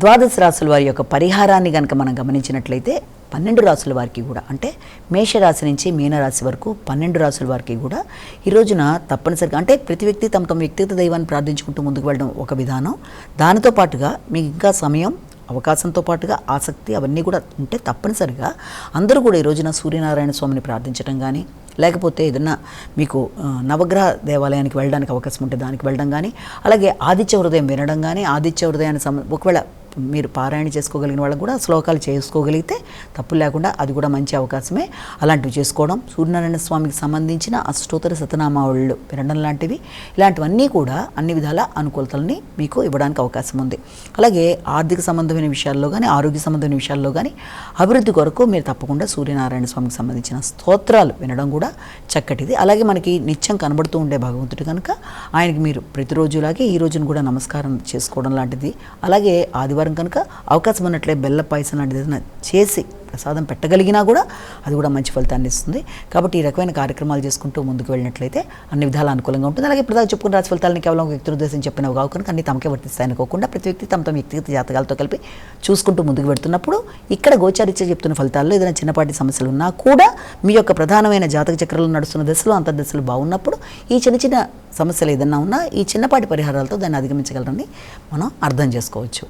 ద్వాదశ రాశుల వారి యొక్క పరిహారాన్ని కనుక మనం గమనించినట్లయితే 12 రాశుల వారికి కూడా, అంటే మేషరాశి నుంచి మీనరాశి వరకు 12 రాశుల వారికి కూడా ఈ రోజున తప్పనిసరిగా, అంటే ప్రతి వ్యక్తి తమ తమ వ్యక్తిగత దైవాన్ని ప్రార్థించుకుంటూ ముందుకు వెళ్ళడం ఒక విధానం. దానితో పాటుగా మీకు ఇంకా సమయం, అవకాశంతో పాటుగా ఆసక్తి అవన్నీ కూడా ఉంటే తప్పనిసరిగా అందరూ కూడా ఈ రోజున సూర్యనారాయణ స్వామిని ప్రార్థించడం కానీ, లేకపోతే ఏదన్నా మీకు నవగ్రహ దేవాలయానికి వెళ్ళడానికి అవకాశం ఉంటే దానికి వెళ్ళడం కానీ, అలాగే ఆదిత్య హృదయం వినడం కానీ, ఆదిత్య హృదయాన్ని ఒకవేళ మీరు పారాయణ చేసుకోగలిగిన వాళ్ళకు కూడా శ్లోకాలు చేసుకోగలిగితే తప్పు లేకుండా అది కూడా మంచి అవకాశమే. అలాంటివి చేసుకోవడం, సూర్యనారాయణ స్వామికి సంబంధించిన అష్టోత్తర శతనామావళులు వినడం లాంటివి, ఇలాంటివన్నీ కూడా అన్ని విధాల అనుకూలతల్ని మీకు ఇవ్వడానికి అవకాశం ఉంది. అలాగే ఆర్థిక సంబంధమైన విషయాల్లో కానీ, ఆరోగ్య సంబంధమైన విషయాల్లో కానీ అభివృద్ధి కొరకు మీరు తప్పకుండా సూర్యనారాయణ స్వామికి సంబంధించిన స్తోత్రాలు వినడం కూడా చక్కటిది. అలాగే మనకి నిత్యం కనబడుతూ ఉండే భగవంతుడు కనుక ఆయనకి మీరు ప్రతిరోజులాగే ఈ రోజును కూడా నమస్కారం చేసుకోవడం లాంటిది. అలాగే ఆదివారం కనుక అవకాశం ఉన్నట్లే బెల్ల పాయసం లాంటిది ఏదైనా చేసి ప్రసాదం పెట్టగలిగినా కూడా అది కూడా మంచి ఫలితాన్ని ఇస్తుంది. కాబట్టి ఈ రకమైన కార్యక్రమాలు చేసుకుంటూ ముందుకు వెళ్ళినట్లయితే అన్ని విధాలు అనుకూలంగా ఉంటుంది. అలాగే ఇప్పుడు చెప్పుకున్న రాశి ఫలితాలని కేవలం వ్యక్తి ఉద్దేశం చెప్పినవి కావు కనుక అన్ని తమకే వర్తిస్తాయి అనుకోకుండా ప్రతి వ్యక్తి తమ తమ వ్యక్తిగత జాతకాలతో కలిపి చూసుకుంటూ ముందుకు పెడుతున్నప్పుడు ఇక్కడ గోచారిత్య చెప్తున్న ఫలితాల్లో ఏదైనా చిన్నపాటి సమస్యలు ఉన్నా కూడా మీ యొక్క ప్రధానమైన జాతక చక్రాలు నడుస్తున్న దశలు, అంతర్దశలు బాగున్నప్పుడు ఈ చిన్న చిన్న సమస్యలు ఏదన్నా ఉన్నా ఈ చిన్నపాటి పరిహారాలతో దాన్ని అధిగమించగలరని మనం అర్థం చేసుకోవచ్చు.